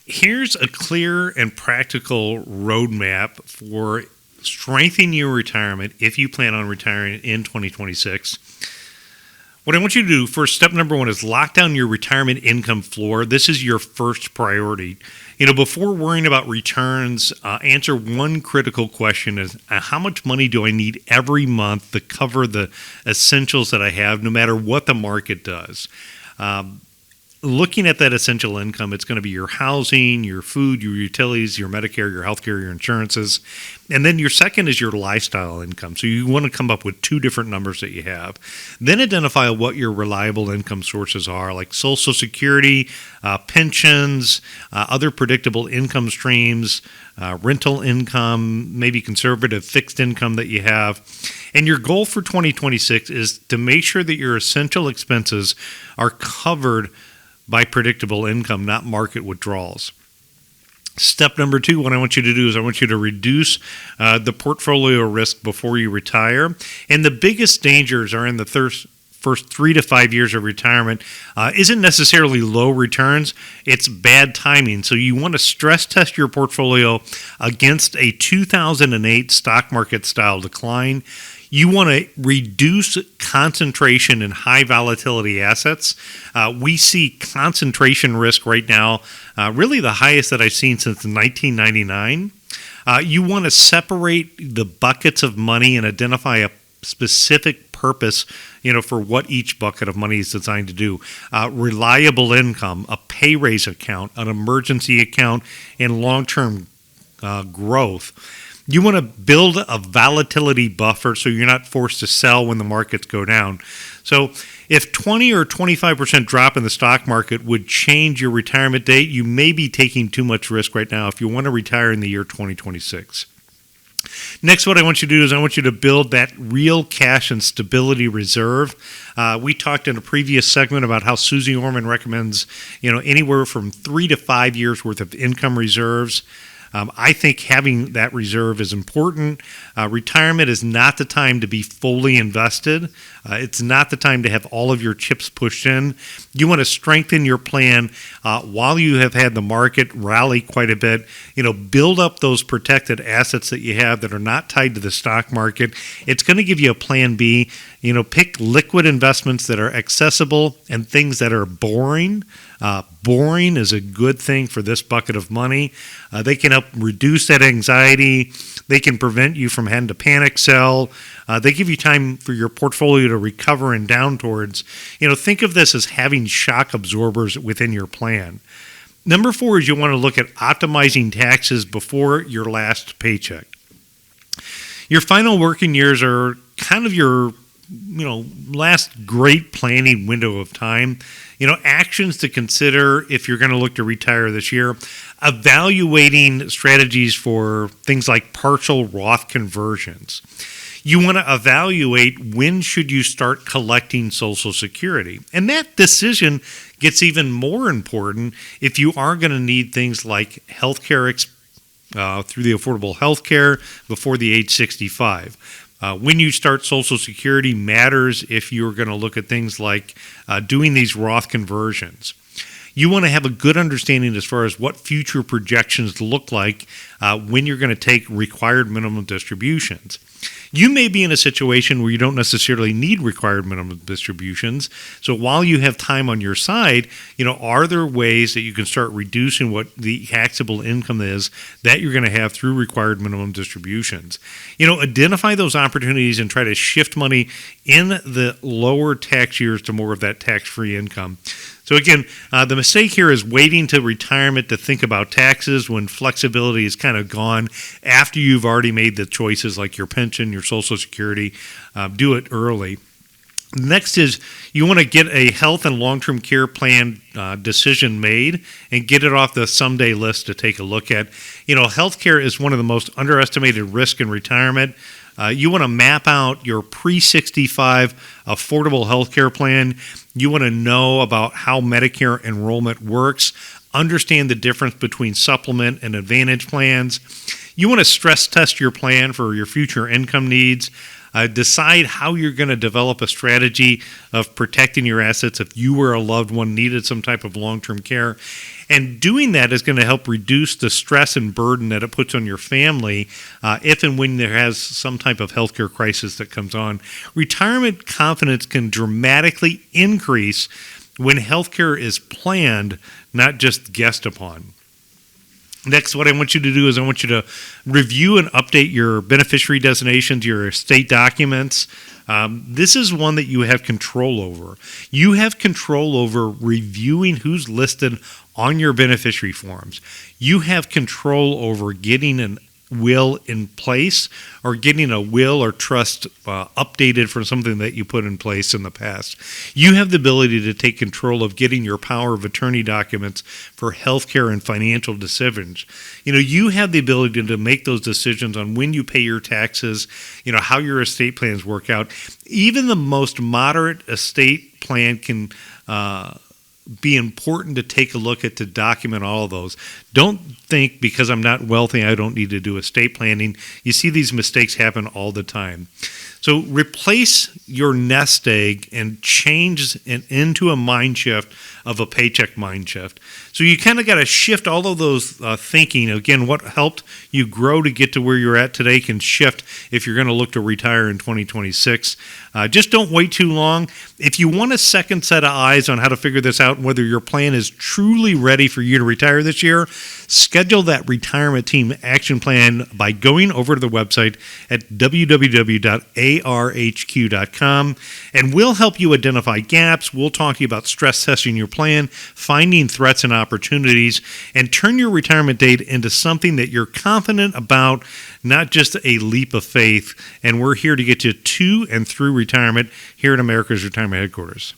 Here's a clear and practical roadmap for strengthening your retirement if you plan on retiring in 2026. What I want you to do first, step number one is lock down your retirement income floor. This is your first priority. Before worrying about returns, answer one critical question is how much money do I need every month to cover the essentials that I have, no matter what the market does? Looking at that essential income, it's going to be your housing, your food, your utilities, your Medicare, your healthcare, your insurances. And then your second is your lifestyle income. So you want to come up with two different numbers that you have. Then identify what your reliable income sources are, like Social Security, pensions, other predictable income streams, rental income, maybe conservative fixed income that you have. And your goal for 2026 is to make sure that your essential expenses are covered by predictable income, not market withdrawals. Step number two, what I want you to do is I want you to reduce the portfolio risk before you retire. And the biggest dangers are in the first 3 to 5 years of retirement. Isn't necessarily low returns, it's bad timing. So you want to stress test your portfolio against a 2008 stock market style decline. You want to reduce concentration in high volatility assets. We see concentration risk right now, really the highest that I've seen since 1999. You want to separate the buckets of money and identify a specific purpose, for what each bucket of money is designed to do. Reliable income, a pay raise account, an emergency account, and long-term growth. You want to build a volatility buffer so you're not forced to sell when the markets go down. So if 20 or 25% drop in the stock market would change your retirement date, you may be taking too much risk right now if you want to retire in the year 2026. Next, what I want you to do is I want you to build that real cash and stability reserve. We talked in a previous segment about how Susie Orman recommends, anywhere from 3 to 5 years worth of income reserves. I think having that reserve is important. Retirement is not the time to be fully invested. It's not the time to have all of your chips pushed in. You want to strengthen your plan while you have had the market rally quite a bit. Build up those protected assets that you have that are not tied to the stock market. It's going to give you a plan B. Pick liquid investments that are accessible and things that are boring. Boring is a good thing for this bucket of money. They can help reduce that anxiety. They can prevent you from having to panic sell. They give you time for your portfolio to recover and down towards. Think of this as having shock absorbers within your plan. Number 4 is you want to look at optimizing taxes before your last paycheck. Your final working years are kind of your last great planning window of time. Actions to consider if you're going to look to retire this year. Evaluating strategies for things like partial Roth conversions. You want to evaluate when should you start collecting Social Security. And that decision gets even more important if you are going to need things like healthcare through the Affordable Health Care before the age 65. When you start Social Security matters if you're going to look at things like doing these Roth conversions. You want to have a good understanding as far as what future projections look like when you're going to take required minimum distributions. You may be in a situation where you don't necessarily need required minimum distributions. So while you have time on your side, are there ways that you can start reducing what the taxable income is that you're going to have through required minimum distributions? Identify those opportunities and try to shift money in the lower tax years to more of that tax-free income. So again, the mistake here is waiting to retirement to think about taxes when flexibility is kind of gone after you've already made the choices like your pension, your Social Security. Do it early. Next is you want to get a health and long-term care plan decision made and get it off the someday list to take a look at. Healthcare is one of the most underestimated risks in retirement. You want to map out your pre-65 affordable healthcare plan. You want to know about how Medicare enrollment works, understand the difference between supplement and advantage plans. You want to stress test your plan for your future income needs. Decide how you're going to develop a strategy of protecting your assets if you or a loved one needed some type of long-term care. And doing that is going to help reduce the stress and burden that it puts on your family if and when there has some type of healthcare crisis that comes on. Retirement confidence can dramatically increase when healthcare is planned, not just guessed upon. Next, what I want you to do is I want you to review and update your beneficiary designations, your estate documents. This is one that you have control over. You have control over reviewing who's listed on your beneficiary forms. You have control over getting an will in place or getting a will or trust updated for something that you put in place in the past. You have the ability to take control of getting your power of attorney documents for healthcare and financial decisions. You have the ability to make those decisions on when you pay your taxes, how your estate plans work out. Even the most moderate estate plan can be important to take a look at to document all of those. Don't think because I'm not wealthy, I don't need to do estate planning. You see these mistakes happen all the time. So replace your nest egg and change it into a mind shift of a paycheck mind shift. So you kind of got to shift all of those thinking. Again, what helped you grow to get to where you're at today can shift if you're going to look to retire in 2026. Just don't wait too long. If you want a second set of eyes on how to figure this out and whether your plan is truly ready for you to retire this year, schedule that retirement team action plan by going over to the website at www.arhq.com, and we'll help you identify gaps. We'll talk to you about stress testing your plan, finding threats and opportunities, and turn your retirement date into something that you're confident about, not just a leap of faith. And we're here to get you to and through retirement here at America's Retirement Headquarters.